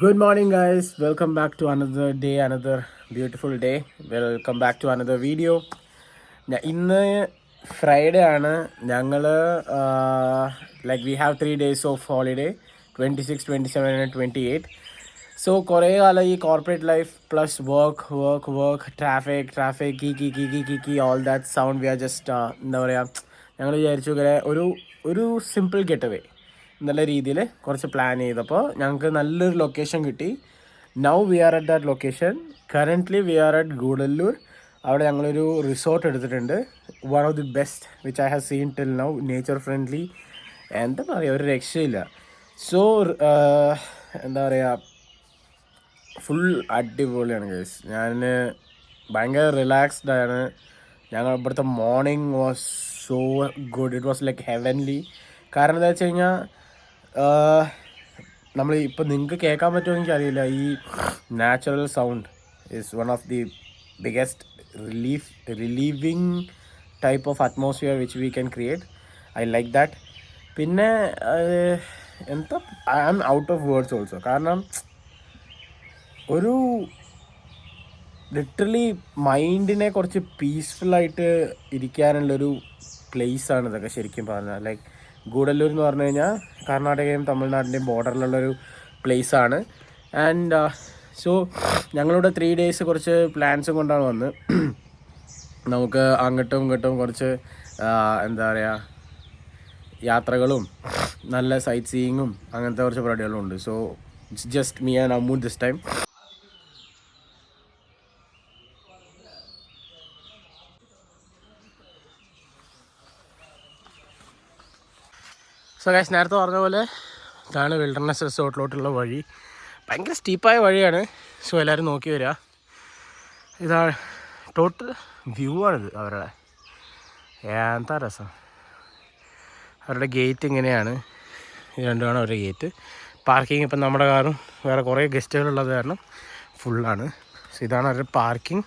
Good morning, guys. Welcome back to another day, another beautiful day. Welcome back to another video. ഇന്ന് Friday ആണ്. ഞങ്ങൾ like we have 3 days of holiday, 26, 27 and 28. So കുറേ കാലം ഈ corporate life plus work traffic കീ all that sound we are just എന്താ പറയുക, ഞങ്ങൾ വിചാരിച്ചു ഇങ്ങനെ ഒരു സിമ്പിൾ ഗെറ്റ് അവേ എന്നുള്ള രീതിയിൽ കുറച്ച് പ്ലാൻ ചെയ്തപ്പോൾ ഞങ്ങൾക്ക് നല്ലൊരു ലൊക്കേഷൻ കിട്ടി. Now we are at that location. Currently we are at Gudalur. അവിടെ ഞങ്ങളൊരു റിസോർട്ട് എടുത്തിട്ടുണ്ട്. One of the best which I have seen till now. Nature friendly, എന്താ പറയുക, ഒരു രക്ഷയില്ല. സോ എന്താ പറയുക, ഫുൾ അടിപൊളിയാണ് ഗൈസ്. ഞാൻ ഭയങ്കര റിലാക്സ്ഡ് ആണ്. ഞങ്ങൾ ഇവിടുത്തെ morning was so good. It was like heavenly. കാരണം എന്താ വെച്ച് കഴിഞ്ഞാൽ നമ്മൾ ഇപ്പം നിങ്ങൾക്ക് കേൾക്കാൻ പറ്റുമോ എനിക്കറിയില്ല, ഈ natural sound is one of the biggest relieving type of atmosphere which we can create. I like that. പിന്നെ എന്താ, I am out of words also. കാരണം ഒരു ലിറ്ററലി മൈൻഡിനെ കുറച്ച് പീസ്ഫുള്ളായിട്ട് ഇരിക്കാനുള്ളൊരു പ്ലേസാണ് ഇതൊക്കെ ശരിക്കും പറഞ്ഞാൽ. ലൈക്ക് ഗൂഡല്ലൂർ എന്ന് പറഞ്ഞു കഴിഞ്ഞാൽ കർണാടകയും തമിഴ്നാടിൻ്റെയും ബോർഡറിലുള്ളൊരു പ്ലേസാണ്. ആൻഡ് സോ ഞങ്ങളിവിടെ 3 days കുറച്ച് പ്ലാൻസും കൊണ്ടാണ് വന്നത്. നമുക്ക് അങ്ങോട്ടും ഇങ്ങോട്ടും കുറച്ച് എന്താ പറയുക, യാത്രകളും നല്ല സൈറ്റ് സീയിങ്ങും അങ്ങനത്തെ കുറച്ച് പരിപാടികളും ഉണ്ട്. So it's just me and Ammu this time. So guys, നേരത്തെ പറഞ്ഞ പോലെ ഇതാണ് വിൽഡർനെസ് റിസോർട്ടിലോട്ടുള്ള വഴി. ഭയങ്കര സ്റ്റീപ്പായ വഴിയാണ്. സോ എല്ലാവരും നോക്കി വരിക. ഇതാണ് ടോട്ടൽ വ്യൂ ആണിത് അവരുടെ. എന്താ രസം. അവരുടെ ഗേറ്റ് ഇങ്ങനെയാണ്. ഇത് രണ്ടുമാണ് അവരുടെ ഗേറ്റ്. പാർക്കിംഗ് ഇപ്പം നമ്മുടെ കാറും വേറെ കുറേ ഗസ്റ്റുകളുള്ളത് കാരണം ഫുള്ളാണ്. സോ ഇതാണ് അവരുടെ പാർക്കിംഗ്.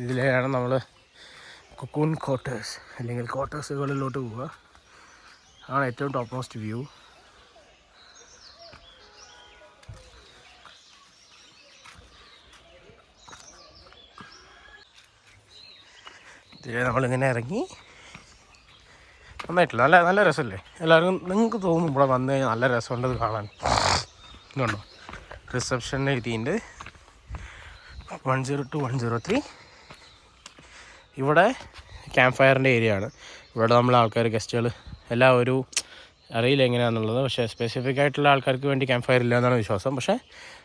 ഇതിലാണ് നമ്മൾ കൊക്കൂൺ ക്വാർട്ടേഴ്സ് അല്ലെങ്കിൽ ക്വാർട്ടേഴ്സുകളിലോട്ട് പോവുക. ആണ് ഏറ്റവും ടോപ്പ് മോസ്റ്റ് വ്യൂ. ഇതിൽ നമ്മളിങ്ങനെ ഇറങ്ങി നന്നായിട്ടില്ല, നല്ല നല്ല രസമല്ലേ എല്ലാവർക്കും? നിങ്ങൾക്ക് തോന്നും ഇവിടെ വന്നു കഴിഞ്ഞാൽ നല്ല രസമുണ്ടത് കാണാൻ. ഇതുണ്ടോ റിസപ്ഷൻ എഴുതിയിട്ടുണ്ട് 102 103. ഇവിടെ ക്യാമ്പ് ഫയറിൻ്റെ ഏരിയ ആണ്. ഇവിടെ നമ്മൾ ആൾക്കാർ ഗസ്റ്റുകൾ എല്ലാം ഒരു അറിയില്ല എങ്ങനെയാണെന്നുള്ളത്, പക്ഷേ സ്പെസിഫിക് ആയിട്ടുള്ള ആൾക്കാർക്ക് വേണ്ടി ക്യാമ്പ് ഫയർ ഇല്ല എന്നാണ് വിശ്വാസം. പക്ഷേ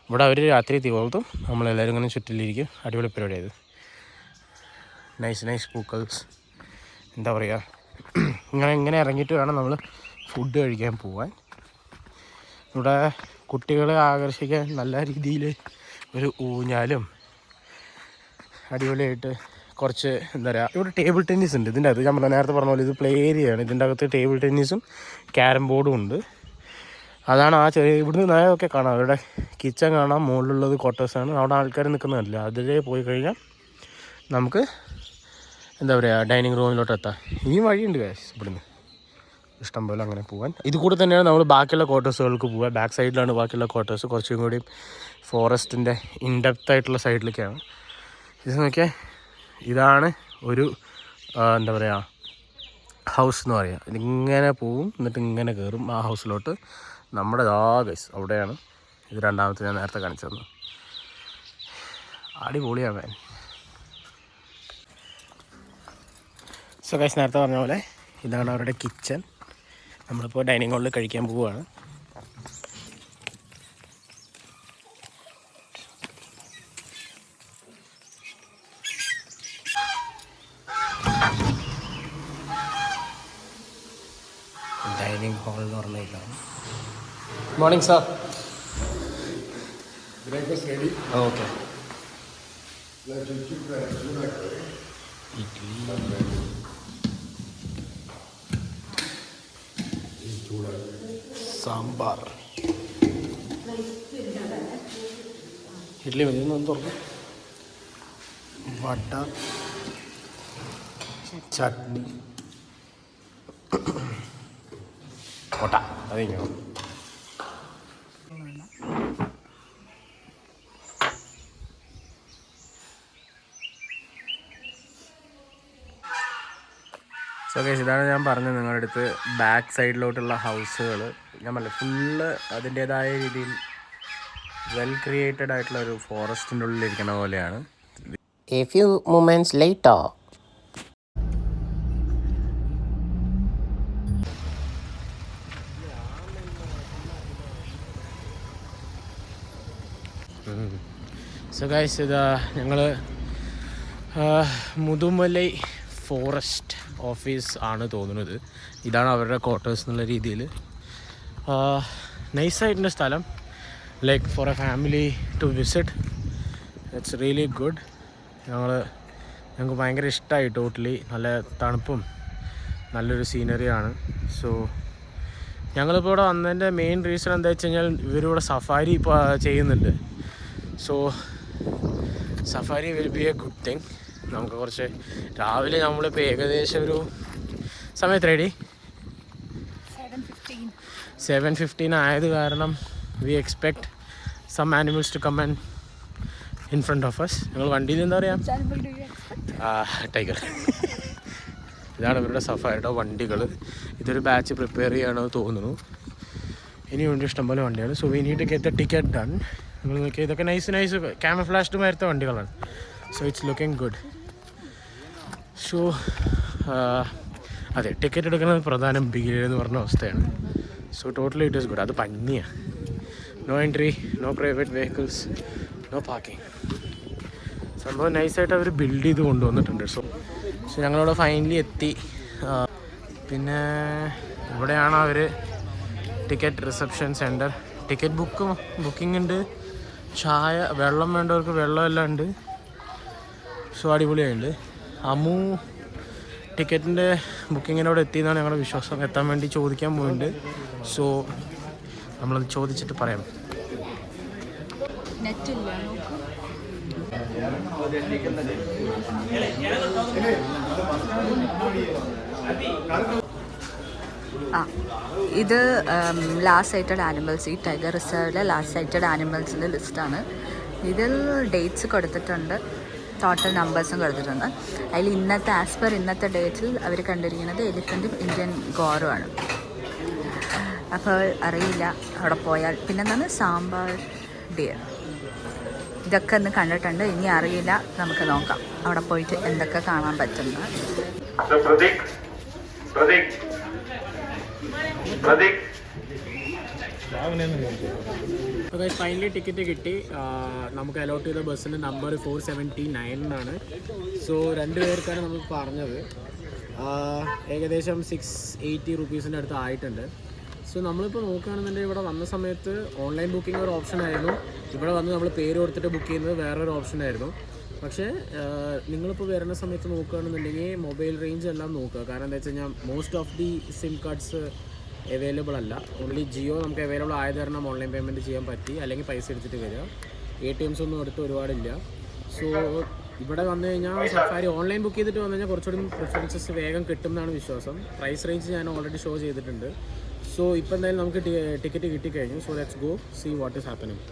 ഇവിടെ അവർ രാത്രി തീർത്തും നമ്മളെല്ലാവരും ഇങ്ങനെ ചുറ്റിലിരിക്കും. അടിപൊളി പരിപാടിയായത്. നൈസ് പൂക്കൾസ്, എന്താ പറയുക, ഇങ്ങനെ ഇറങ്ങിയിട്ട് വേണം നമ്മൾ ഫുഡ് കഴിക്കാൻ പോവാൻ. ഇവിടെ കുട്ടികളെ ആകർഷിക്കാൻ നല്ല രീതിയിൽ ഒരു ഊഞ്ഞാലും അടിപൊളിയായിട്ട് കുറച്ച് എന്താ പറയുക, ഇവിടെ ടേബിൾ ടെന്നീസ് ഉണ്ട്. ഇതിൻ്റെ അകത്ത് ഞാൻ നേരത്തെ പറഞ്ഞ പോലെ ഇത് പ്ലേ ഏരിയയാണ്. ഇതിൻ്റെ അകത്ത് ടേബിൾ ടെന്നീസും ക്യാരം ബോർഡും ഉണ്ട്. അതാണ് ആ ചെറിയ ഇവിടുന്ന് നേരമൊക്കെ കാണാം. അവരുടെ കിച്ചൺ കാണാം. മുകളിലുള്ളത് ക്വാർട്ടേഴ്സാണ്. അവിടെ ആൾക്കാർ നിൽക്കുന്നതല്ല. അതിലേ പോയി കഴിഞ്ഞാൽ നമുക്ക് എന്താ പറയുക, ഡൈനിങ് റൂമിലോട്ട് എത്താം. ഇനിയും വഴിയുണ്ട് ഗൈസ് ഇവിടുന്ന് ഇഷ്ടം പോലെ അങ്ങനെ പോകാൻ. ഇത് കൂടെ തന്നെയാണ് നമ്മൾ ബാക്കിയുള്ള ക്വാർട്ടേഴ്സുകൾക്ക് പോവുക. ബാക്ക് സൈഡിലാണ് ബാക്കിയുള്ള ക്വാർട്ടേഴ്സ്. കുറച്ചും കൂടി ഫോറസ്റ്റിൻ്റെ ഇൻഡെപ്ത് ആയിട്ടുള്ള സൈഡിലേക്കാണ്. ഇത് നോക്കിയാൽ ഇതാണ് ഒരു എന്താ പറയുക ഹൗസ് എന്ന് പറയുക. ഇതിങ്ങനെ പോവും, എന്നിട്ട് ഇങ്ങനെ കയറും ആ ഹൗസിലോട്ട്. നമ്മുടെ ഗൈസ് അവിടെയാണ്. ഇത് രണ്ടാമത്തെ ഞാൻ നേരത്തെ കാണിച്ചു തന്നു. അടിപൊളിയാണ് മാൻ. സോ ഗൈസ്, നേരത്തെ പറഞ്ഞ പോലെ ഇതാണ് അവരുടെ കിച്ചൺ. നമ്മളിപ്പോൾ ഡൈനിങ് ഹാളിൽ കഴിക്കാൻ പോവുകയാണ്. ഡൈനിങ് ഹാൾ എന്ന് പറഞ്ഞിട്ടാണ്. Morning sir. Breakfast ready? Okay. Sambar, idli മതി. ഒന്ന് തുറക്കും. വട, ചട്നി, കോട്ട അതിങ്ങോ. സോ ഗൈസ്, ഇതാണ് ഞാൻ പറഞ്ഞത് നിങ്ങളുടെ അടുത്ത് ബാക്ക് സൈഡിലോട്ടുള്ള ഹൗസുകൾ. ഞാൻ പറഞ്ഞില്ല, ഫുള്ള് അതിൻ്റേതായ രീതിയിൽ വെൽ ക്രിയേറ്റഡ് ആയിട്ടുള്ള ഒരു ഫോറസ്റ്റിൻ്റെ ഉള്ളിൽ ഇരിക്കുന്ന പോലെയാണ്. A few moments later. So guys, ഇതാ ഞങ്ങൾ മുതുമലൈ ഫോറസ്റ്റ് ഓഫീസ് ആണ് തോന്നുന്നത്. ഇതാണ് അവരുടെ ക്വാർട്ടേഴ്സ് എന്നുള്ള രീതിയിൽ. നൈസായിട്ടുള്ള സ്ഥലം, like for a family to visit. It's really good. ഞങ്ങൾക്ക് ഭയങ്കര ഇഷ്ടമായി ടോട്ടലി. നല്ല തണുപ്പും നല്ലൊരു സീനറിയാണ്. സോ ഞങ്ങളിപ്പോൾ ഇവിടെ വന്നതിൻ്റെ മെയിൻ റീസൺ എന്താ വെച്ച് കഴിഞ്ഞാൽ, ഇവരിവിടെ സഫാരി ഇപ്പോൾ ചെയ്യുന്നുണ്ട്. So safari will be A good thing. നമുക്ക് കുറച്ച് രാവിലെ നമ്മളിപ്പോൾ ഏകദേശം ഒരു സമയത്ത് റെഡി 7:15 ആയത് കാരണം we expect some animals to come and in front of us. ഞങ്ങൾ വണ്ടിയിൽ എന്താ പറയുക, ടൈഗർ. ഇതാണ് ഇവരുടെ സഫാരിയുടെ വണ്ടികൾ. ഇതൊരു ബാച്ച് പ്രിപ്പയർ ചെയ്യണമെന്ന് തോന്നുന്നു. ഇനിയുണ്ട് ഇഷ്ടംപോലെ വണ്ടികൾ. So we need to get the ticket done. നിങ്ങൾ നോക്കിയാൽ ഇതൊക്കെ നൈസ് ക്യാമഫ്ലാഷ്ഡ് മാരത്തെ വണ്ടികളാണ്. So it's looking good. So അതെ, ടിക്കറ്റ് എടുക്കുന്നത് പ്രധാനം എന്ന് പറഞ്ഞ അവസ്ഥയാണ്. So totally it is good. അത് പന്നിയാണ്. No entry, no private vehicles, no parking. സംഭവം നൈസായിട്ട് അവർ ബിൽഡ് ചെയ്ത് കൊണ്ടുവന്നിട്ടുണ്ട്. സോ ഞങ്ങളിവിടെ ഫൈനലി എത്തി. പിന്നെ ഇവിടെയാണ് അവർ ticket reception centre. Ticket booking ഉണ്ട്. ചായ, വെള്ളം വേണ്ടവർക്ക് വെള്ളമെല്ലാം ഉണ്ട്. സോ അടിപൊളിയായിട്ടുണ്ട്. അമു ടിക്കറ്റിൻ്റെ ബുക്കിങ്ങിനോട് എത്തിയെന്നാണ് ഞങ്ങളുടെ വിശ്വാസം. എത്താൻ വേണ്ടി ചോദിക്കാൻ പോയിട്ടുണ്ട്. സോ നമ്മളത് ചോദിച്ചിട്ട് പറയാം. ഇത് ലാസ്റ്റ് സൈറ്റഡ് ആനിമൽസ്, ഈ ടൈഗർ റിസർവിലെ ലാസ്റ്റ് സൈറ്റഡ് ആനിമൽസിൻ്റെ ലിസ്റ്റാണ്. ഇതിൽ ഡേറ്റ്സ് കൊടുത്തിട്ടുണ്ട്, ടോട്ടൽ നമ്പേഴ്സും കൊടുത്തിട്ടുണ്ട്. അതിൽ ആസ് പെർ ഇന്നത്തെ ഡേറ്റിൽ അവർ കണ്ടിരിക്കുന്നത് എലിഫൻറ്റും ഇന്ത്യൻ ഗോറുമാണ്. അപ്പോൾ അറിയില്ല അവിടെ പോയാൽ. പിന്നെന്താണ് സാമ്പാർ ഡിയർ, ഇതൊക്കെ ഒന്ന് കണ്ടിട്ടുണ്ട്. ഇനി അറിയില്ല, നമുക്ക് നോക്കാം അവിടെ പോയിട്ട് എന്തൊക്കെ കാണാൻ പറ്റുന്ന. ഫൈനലി ടിക്കറ്റ് കിട്ടി. നമുക്ക് അലോട്ട് ചെയ്ത ബസ്സിൻ്റെ നമ്പർ 479 സോ 2 പേർക്കാണ് നമ്മൾ പറഞ്ഞത്. ഏകദേശം 680 റുപ്പീസിൻ്റെ അടുത്ത് ആയിട്ടുണ്ട്. സോ നമ്മളിപ്പോൾ നോക്കുകയാണെന്നുണ്ടെങ്കിൽ ഇവിടെ വന്ന സമയത്ത് ഓൺലൈൻ ബുക്കിംഗ് ഒരു ഓപ്ഷനായിരുന്നു. ഇവിടെ വന്ന് നമ്മൾ പേര് കൊടുത്തിട്ട് ബുക്ക് ചെയ്യുന്നത് വേറൊരു ഓപ്ഷനായിരുന്നു. പക്ഷേ നിങ്ങളിപ്പോൾ വരുന്ന സമയത്ത് നോക്കുകയാണെന്നുണ്ടെങ്കിൽ മൊബൈൽ റേഞ്ച് എല്ലാം നോക്കുക. കാരണം എന്താ വെച്ച് കഴിഞ്ഞാൽ most of the SIM cards available അല്ല. ഓൺലി ജിയോ നമുക്ക് അവൈലബിൾ ആയത് കാരണം ഓൺലൈൻ പേയ്മെൻറ്റ് ചെയ്യാൻ പറ്റി, അല്ലെങ്കിൽ പൈസ എടുത്തിട്ട് വരിക. ATMs ഒന്നും അടുത്ത് ഒരുപാടില്ല. സോ ഇവിടെ വന്നു കഴിഞ്ഞാൽ സഫാരി ഓൺലൈൻ ബുക്ക് ചെയ്തിട്ട് വന്നു കഴിഞ്ഞാൽ കുറച്ചുകൂടി പ്രിഫറൻസസ് വേഗം കിട്ടും എന്നാണ് വിശ്വാസം. പ്രൈസ് റേഞ്ച് ഞാൻ ഓൾറെഡി ഷോ ചെയ്തിട്ടുണ്ട്. സോ ഇപ്പോൾ എന്തായാലും നമുക്ക് ടിക്കറ്റ് കിട്ടിക്കഴിഞ്ഞു. So let's go see what is happening.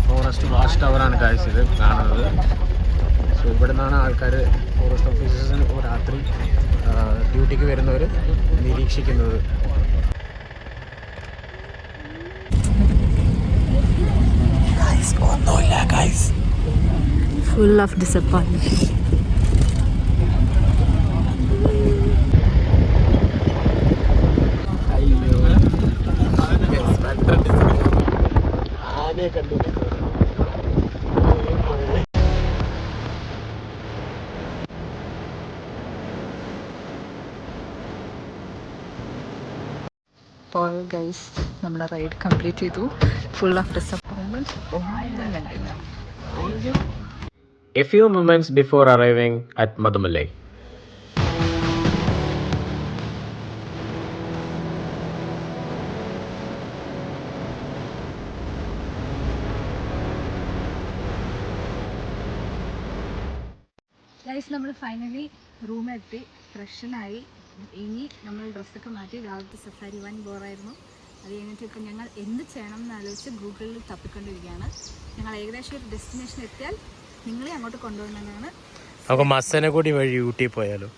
Forest watch ടവറാണ് ഗൈസ് ഇത് കാണുന്നത്. സോ ഇവിടെ നിന്നാണ് ആൾക്കാർ, ഫോറസ്റ്റ് ഓഫീസേഴ്സിന് രാത്രി ഡ്യൂട്ടിക്ക് വരുന്നവർ നിരീക്ഷിക്കുന്നത്. ഒന്നുമില്ല ഗൈസ്, ഫുൾ ഓഫ് ഡിസപ്പോയിൻറ്റ്മെന്റ്. ആനയെ കണ്ടു. അപ്പോൾ ഗൈസ് നമ്മുടെ റൈഡ് കംപ്ലീറ്റ് ചെയ്തു. Full of disappointment. A few moments before arriving at Madumalai. Guys നമ്മൾ ഫൈനലി റൂമെത്തി ഫ്രഷനായി. ഇനി നമ്മൾ ഡ്രസ്സൊക്കെ മാറ്റി. രാവിലത്തെ സഫാരി വൻ ബോറായിരുന്നു. അത് കഴിഞ്ഞിട്ട് ഇപ്പം ഞങ്ങൾ എന്ത് ചെയ്യണം എന്ന് ആലോചിച്ച് ഗൂഗിളിൽ തപ്പിക്കൊണ്ടിരിക്കുകയാണ്. ഞങ്ങൾ ഏകദേശം ഒരു ഡെസ്റ്റിനേഷൻ എത്തിയാൽ നിങ്ങളെ അങ്ങോട്ട് കൊണ്ടുപോകുന്നതാണ്. നമുക്ക് മസനഗുഡി വഴി ഊട്ടി പോയാലോ?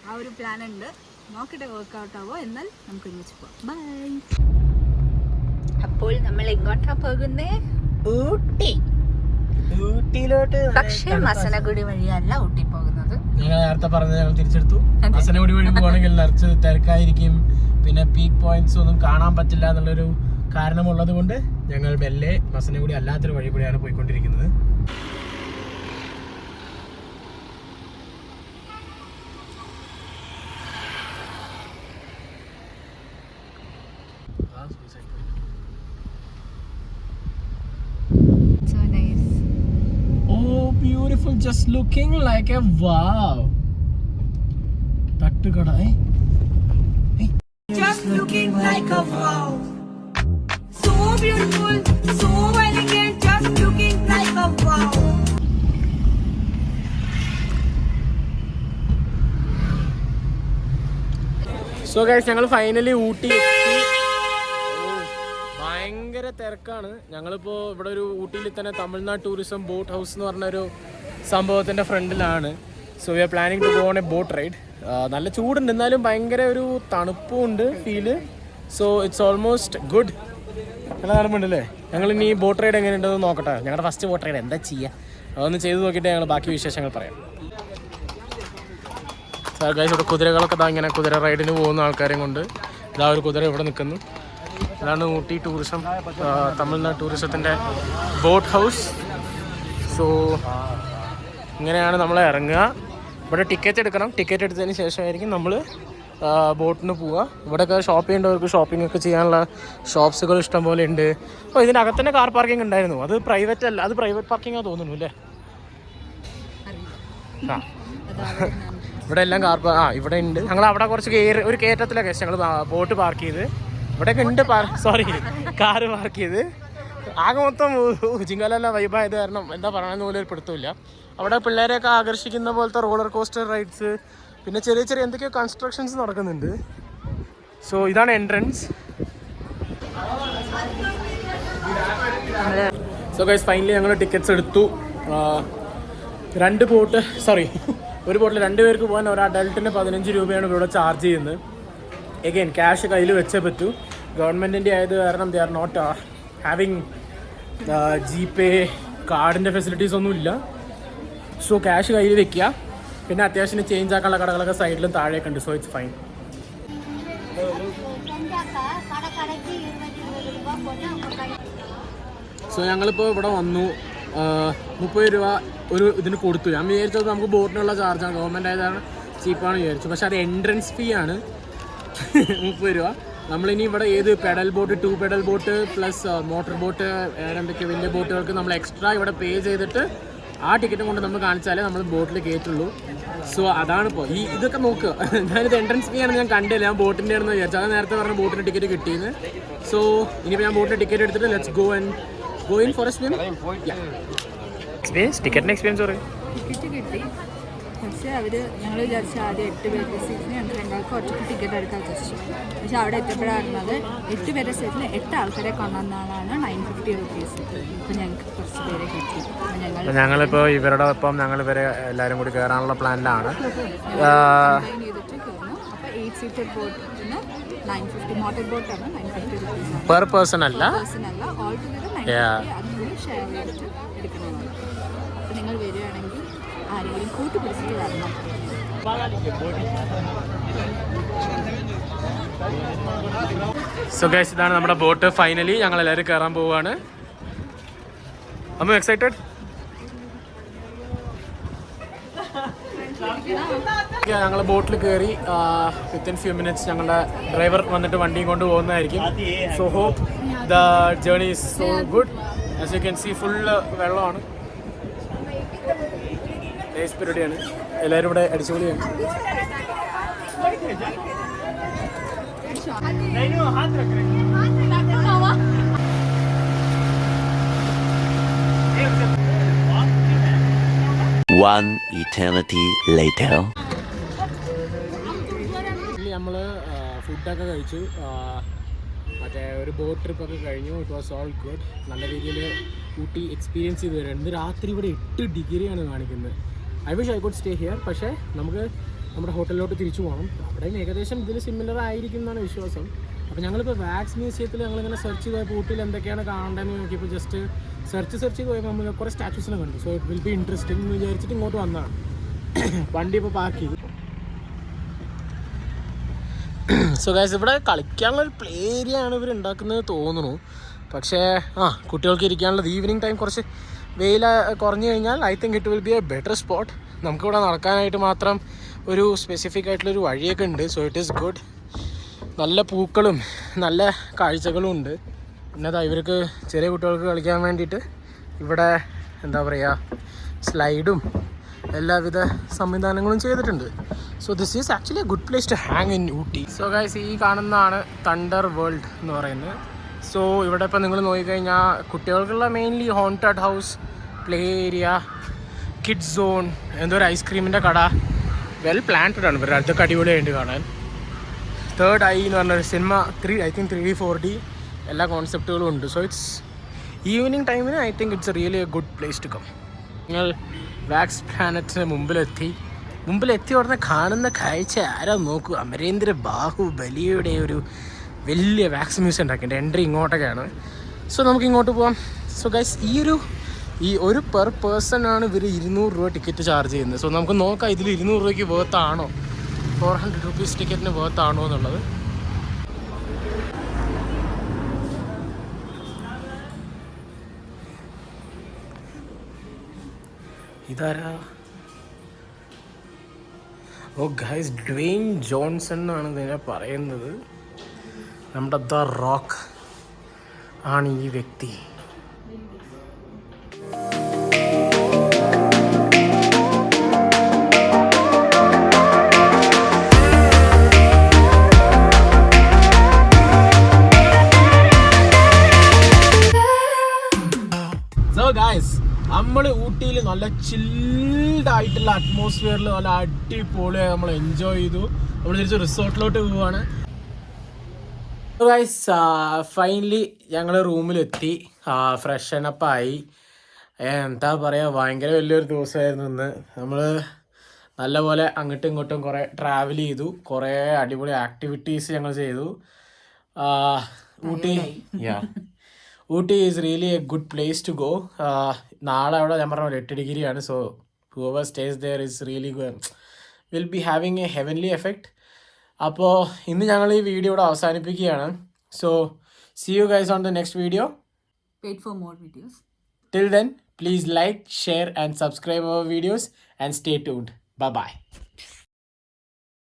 ആ ഒരു പ്ലാൻ ഉണ്ട്. നോക്കിയിട്ട് വർക്കൗട്ട് ആവോ. എന്നാൽ നമുക്ക് ഒരുമിച്ച് പോവാം. ബൈ. അപ്പോൾ നമ്മൾ എങ്ങോട്ടാ പോകുന്നേ? ഊട്ടി. ഊട്ടിയിലോട്ട്. പക്ഷേ മസനഗുഡി വഴിയല്ല ഊട്ടി പോകുന്നത്. ഞങ്ങൾ നേരത്തെ പറഞ്ഞത് ഞങ്ങൾ തിരിച്ചെടുത്തു. മസനഗുഡി വഴി പോകണമെങ്കിൽ നിറച്ച് തിരക്കായിരിക്കും, പിന്നെ പീക്ക് പോയിന്റ്സ് ഒന്നും കാണാൻ പറ്റില്ല എന്നുള്ളൊരു കാരണമുള്ളത് കൊണ്ട് ഞങ്ങൾ മെല്ലെ മസനഗുഡി അല്ലാത്തൊരു വഴി കൂടിയാണ് പോയിക്കൊണ്ടിരിക്കുന്നത്. So nice. Oh, beautiful, just looking like a wow. തട്ടുകട. Just looking like a wow. So beautiful, so elegant, just looking like a wow. So guys ഞങ്ങൾ ഫൈനലി ഊട്ടി എത്തി. ഭയങ്കര തിരക്കാണ്. ഞങ്ങളിപ്പോൾ ഇവിടെ ഒരു ഊട്ടിയിൽ തന്നെ തമിഴ്നാട് ടൂറിസം ബോട്ട് ഹൗസ് എന്ന് പറഞ്ഞൊരു സംഭവത്തിൻ്റെ ഫ്രണ്ടിലാണ്. So we are planning to go on a boat ride. നല്ല ചൂടുണ്ട്, എന്നാലും ഭയങ്കര ഒരു തണുപ്പും ഉണ്ട് feel. So it's almost good. നല്ല തണുപ്പുണ്ടല്ലേ. ഞങ്ങൾ ഇനി ബോട്ട് റൈഡ് എങ്ങനെയുണ്ടെന്ന് നോക്കട്ടെ. ഞങ്ങളുടെ ഫസ്റ്റ് ബോട്ട് റൈഡ് എന്താ ചെയ്യുക അതൊന്ന് ചെയ്ത് നോക്കിയിട്ട് ഞങ്ങൾ ബാക്കി വിശേഷങ്ങൾ പറയാം. സാർ ഗൈസ് ഇവിടെ കുതിരകളൊക്കെ ഇതാ ഇങ്ങനെ കുതിര റൈഡിന് പോകുന്ന ആൾക്കാരെയും കൊണ്ട് ഇതാ ഒരു കുതിര ഇവിടെ നിൽക്കുന്നു. അതാണ് ഊട്ടി ടൂറിസം, തമിഴ്നാട് ടൂറിസത്തിൻ്റെ ബോട്ട് ഹൗസ്. സോ ഇങ്ങനെയാണ് നമ്മൾ ഇറങ്ങുക. ഇവിടെ ടിക്കറ്റ് എടുക്കണം. ടിക്കറ്റ് എടുത്തതിന് ശേഷമായിരിക്കും നമ്മൾ ബോട്ടിന് പോവുക. ഇവിടെയൊക്കെ ഷോപ്പ് ചെയ്യേണ്ടവർക്ക് ഷോപ്പിംഗ് ഒക്കെ ചെയ്യാനുള്ള ഷോപ്സുകൾ ഇഷ്ടം പോലെ ഉണ്ട്. അപ്പോൾ ഇതിനകത്ത് തന്നെ കാർ പാർക്കിംഗ് ഉണ്ടായിരുന്നു. അത് പ്രൈവറ്റ് അല്ല, അത് പ്രൈവറ്റ് പാർക്കിംഗാണ് തോന്നുന്നു അല്ലേ? ആ ഇവിടെ എല്ലാം ഇവിടെ ഉണ്ട്. ഞങ്ങൾ അവിടെ കുറച്ച് ഒരു കയറ്റത്തിലൊക്കെ ഞങ്ങൾ ബോട്ട് പാർക്ക് ചെയ്ത് ഇവിടെയൊക്കെ ഉണ്ട്. കാറ് പാർക്ക് ചെയ്ത് ആകെ മൊത്തം ജിങ്കലെല്ലാം വൈബായത് കാരണം എന്താ പറയണമെന്ന് പോലും ഒരു പിടുത്തമില്ല. അവിടെ പിള്ളേരെയൊക്കെ ആകർഷിക്കുന്ന പോലത്തെ റോളർ കോസ്റ്റർ റൈഡ്സ്, പിന്നെ ചെറിയ ചെറിയ എന്തൊക്കെയോ കൺസ്ട്രക്ഷൻസ് നടക്കുന്നുണ്ട്. സോ ഇതാണ് എൻട്രൻസ്. സോ ഗൈസ് ഫൈനലി ഞങ്ങൾ ടിക്കറ്റ്സ് എടുത്തു. ഒരു ബോട്ടിൽ 2 പേർക്ക് പോകാൻ ഒരു അഡൽട്ടിന് 15 രൂപയാണ് ഇവിടെ ചാർജ് ചെയ്യുന്നത്. എഗെയിൻ ക്യാഷ് കയ്യിൽ വെച്ചേ പറ്റൂ. ഗവൺമെൻറ്റിൻ്റെ ആയത് കാരണം they are not having GPay കാർഡിൻ്റെ ഫെസിലിറ്റീസ് ഒന്നും ഇല്ല. സോ ക്യാഷ് കയ്യിൽ വെക്കുക. പിന്നെ അത്യാവശ്യം ചേഞ്ച് ആക്കാനുള്ള കടകളൊക്കെ സൈഡിലും താഴെയൊക്കെ ഉണ്ട്. So it's fine. സോ ഞങ്ങളിപ്പോൾ ഇവിടെ വന്നു. 30 രൂപ ഒരു ഇതിന് കൊടുത്തു. ഞാൻ വിചാരിച്ചത് നമുക്ക് ബോട്ടിനുള്ള ചാർജാണ്, ഗവൺമെൻറ് ആയതാണ് ചീപ്പാണ് വിചാരിച്ചു. പക്ഷേ അത് എൻട്രൻസ് ഫീ ആണ് 30 രൂപ. നമ്മളിനി ഇവിടെ ഏത് pedal boat, 2 pedal boat plus motor boat, എന്തൊക്കെ വലിയ ബോട്ടുകൾക്ക് നമ്മൾ എക്സ്ട്രാ ഇവിടെ പേ ചെയ്തിട്ട് ആ ടിക്കറ്റും കൊണ്ട് നമ്മൾ കാണിച്ചാലേ നമ്മൾ ബോട്ടിൽ കയറ്റുള്ളൂ. സോ അതാണിപ്പോൾ ഇതൊക്കെ നോക്കുക. ഞാനിത് എൻട്രൻസ് ഫീ ആണെന്ന് ഞാൻ കണ്ടില്ല, ഞാൻ ബോട്ടിൻ്റെ ആണെന്ന് വിചാരിച്ചു. അത് നേരത്തെ പറഞ്ഞ ബോട്ടിൻ്റെ ടിക്കറ്റ് കിട്ടിയെന്ന്. സോ ഇനിയിപ്പോൾ ഞാൻ ബോട്ടിൻ്റെ ടിക്കറ്റ് എടുത്തിട്ട് let's go in for a swim. ടിക്കറ്റിൻ്റെ എക്സ്പീരിയൻസ് പറയും. ടിക്കറ്റ് കിട്ടി. പക്ഷേ ഞങ്ങൾ വിചാരിച്ച ആദ്യം 8 പേരുടെ സീറ്റിന് ഞങ്ങൾക്ക് 2 ആൾക്ക് ഒറ്റ ടിക്കറ്റ് എടുക്കാൻ വിചാരിച്ചു. പക്ഷേ അവിടെ എത്തിയപ്പോഴായിരുന്നത് 8 പേരുടെ സീറ്റിന് 8 ആൾക്കാരെ കൊണ്ടുവന്നാലാണ് 950 റുപ്പീസ്. അപ്പോൾ ഞങ്ങൾക്ക് കുറച്ച് പേരെ കിട്ടി. ഞങ്ങളിപ്പോൾ ഇവരുടെ ഒപ്പം ഞങ്ങൾ ഇവരെ എല്ലാവരും കൂടി കയറാനുള്ള പ്ലാനിലാണ്. ചെയ്തിട്ട് കയറുന്നു. അപ്പോൾ 8 സീറ്റഡ് ബോട്ടിന് 950, മോട്ടോർ ബോട്ടാണ് 950 റുപ്പീസ്. പെർ പേഴ്സൺ അല്ല, ഓൾ ടുഗദർ 950. അതിനുള്ളിൽ ഷെയർ ചെയ്തിട്ട് എടുക്കുന്നതാണ്. അപ്പോൾ നിങ്ങൾ വരികയാണെങ്കിൽ ആരെങ്കിലും കൂട്ടിപ്പിടിച്ചിട്ട് വരണം. സോ ഗൈസ് ഇതാണ് നമ്മുടെ ബോട്ട്. ഫൈനലി ഞങ്ങൾ എല്ലാവരും കയറാൻ പോവുകയാണ്. അമ്മ എക്സൈറ്റഡ്? ഞങ്ങൾ ബോട്ടിൽ കയറി. വിത്തിൻ ഫ്യൂ മിനിറ്റ്സ് ഞങ്ങളുടെ ഡ്രൈവർ വന്നിട്ട് വണ്ടിയും കൊണ്ട് പോകുന്നതായിരിക്കും. So hope the journey is so good. As you can see full വെള്ളമാണ്. നൈസ് പരിപാടിയാണ്. എല്ലാവരും ഇവിടെ അടിച്ചുപൊളിയാണ്. One eternity later. നമ്മൾ ഫുഡൊക്കെ കഴിച്ചു, മറ്റേ ഒരു ബോട്ട് ട്രിപ്പൊക്കെ കഴിഞ്ഞു. It was all good. നല്ല രീതിയിൽ ഊട്ടി എക്സ്പീരിയൻസ് ചെയ്ത് വരുന്നത്. ഇന്ന് രാത്രി ഇവിടെ 8 ഡിഗ്രിയാണ് കാണിക്കുന്നത്. I wish I could stay here. പക്ഷേ നമുക്ക് നമ്മുടെ ഹോട്ടലിലോട്ട് തിരിച്ചു പോകണം. അവിടെയും ഏകദേശം ഇതിന് സിമിലർ ആയിരിക്കും എന്നാണ് വിശ്വാസം. അപ്പോൾ ഞങ്ങളിപ്പോൾ വാക്സ് മ്യൂസിയത്തിൽ ഞങ്ങളിങ്ങനെ സെർച്ച് ചെയ്തപ്പോൾ ഊട്ടിയിൽ എന്തൊക്കെയാണ് കാണേണ്ടതെന്ന് നോക്കിയപ്പോൾ ജസ്റ്റ് സെർച്ച് ചെയ്ത് പോയപ്പോൾ നമ്മൾ കുറേ സ്റ്റാച്യൂസിനെ കണ്ടു. So it will be interesting എന്ന് വിചാരിച്ചിട്ട് ഇങ്ങോട്ട് വന്നതാണ്. വണ്ടി ഇപ്പോൾ പാർക്ക് ചെയ്തു. സോ ഗൈസ്, ഇവിടെ കളിക്കാനുള്ളൊരു പ്ലേ ഏരിയ ആണ് ഇവർ ഉണ്ടാക്കുന്നത് തോന്നുന്നു. പക്ഷേ കുട്ടികൾക്ക് ഇരിക്കാനുള്ളത് ഈവനിങ് ടൈം കുറച്ച് വെയിൽ കുറഞ്ഞു കഴിഞ്ഞാൽ I think it will be A better spot. നമുക്കിവിടെ നടക്കാനായിട്ട് മാത്രം ഒരു സ്പെസിഫിക് ആയിട്ടുള്ളൊരു വഴിയൊക്കെ ഉണ്ട്. So it is good. നല്ല പൂക്കളും നല്ല കാഴ്ചകളും ഉണ്ട്. പിന്നെ ഇവർക്ക് ചെറിയ കുട്ടികൾക്ക് കളിക്കാൻ വേണ്ടിയിട്ട് ഇവിടെ എന്താ പറയുക, സ്ലൈഡും എല്ലാവിധ സംവിധാനങ്ങളും ചെയ്തിട്ടുണ്ട്. So this is actually a good place to hang in Ooty. So guys, ഈ കാണുന്നതാണ് തണ്ടർ വേൾഡ് എന്ന് പറയുന്നത്. സോ ഇവിടെ ഇപ്പോൾ നിങ്ങൾ നോക്കിക്കഴിഞ്ഞാൽ കുട്ടികൾക്കുള്ള mainly haunted house, play area, kids zone, എന്തോ ഒരു ഐസ്ക്രീമിൻ്റെ കട, വെൽ പ്ലാന്റഡ് ആണ്. ഇവരുടെ അടുത്തൊക്കെ അടിപൊളിയായിട്ട് കാണാൻ. തേർഡ് ഐ എന്ന് പറഞ്ഞൊരു സിനിമ, 3D 4D എല്ലാ കോൺസെപ്റ്റുകളും ഉണ്ട്. സോ ഇറ്റ്സ് ഈവനിങ് ടൈമിന് I think it's really a good place to come. നിങ്ങൾ വാക്സ് പ്ലാനറ്റിന് മുമ്പിലെത്തി ഉടനെ കാണുന്ന കാഴ്ച ആരാ നോക്കൂ, അമരേന്ദ്ര ബാഹുബലിയുടെ ഒരു വലിയ വാക്സ് മ്യൂസിയം ഉണ്ടാക്കിയിട്ട് എൻട്രി ഇങ്ങോട്ടൊക്കെയാണ്. സോ നമുക്ക് ഇങ്ങോട്ട് പോവാം. സോ ഗൈസ്, ഈ ഒരു പെർ പേഴ്സൺ ആണ് ഇവർ 200 രൂപ ടിക്കറ്റ് ചാർജ് ചെയ്യുന്നത്. സോ നമുക്ക് നോക്കാം ഇതിൽ 200 രൂപയ്ക്ക് വേർത്താണോ, 400 റുപ്പീസ് ടിക്കറ്റിന് വേർത്താണോ എന്നുള്ളത്. ഇതാരാ? ഓ ഗൈസ്, ഡ്വെയിൻ ജോൺസൺ എന്നാണ് ഇതിനെ പറയുന്നത്. നമ്മുടെ ദ റോക്ക് ആണ് ഈ വ്യക്തി. സോ ഗൈസ്, നമ്മൾ ഊട്ടിയിൽ നല്ല ചിൽഡ് ആയിട്ടുള്ള അറ്റ്മോസ്ഫിയറിൽ നല്ല അടിപൊളിയായി നമ്മൾ എൻജോയ് ചെയ്തു. നമ്മൾ തിരിച്ച് റിസോർട്ടിലോട്ട് പോവുകയാണ്. ഗൈസ്, ഫൈനലി ഞങ്ങൾ റൂമിലെത്തി, ഫ്രഷനപ്പായി. എന്താ പറയുക, ഭയങ്കര വലിയൊരു ദിവസമായിരുന്നു ഇന്ന്. നമ്മൾ നല്ലപോലെ അങ്ങോട്ടും ഇങ്ങോട്ടും കുറേ ട്രാവൽ ചെയ്തു, കുറേ അടിപൊളി ആക്ടിവിറ്റീസ് ഞങ്ങൾ ചെയ്തു. Ooty is really a good place to go. നാളെ അവിടെ ഞാൻ പറഞ്ഞ 8 ഡിഗ്രിയാണ്. So whoever stays there is really good, will be having a heavenly effect. അപ്പോൾ ഇന്ന് ഞങ്ങൾ ഈ വീഡിയോ ഇവിടെ അവസാനിപ്പിക്കുകയാണ്. So see you guys on the next video. Wait for more videos. Till then, please like, share and subscribe our videos and stay tuned. Bye bye.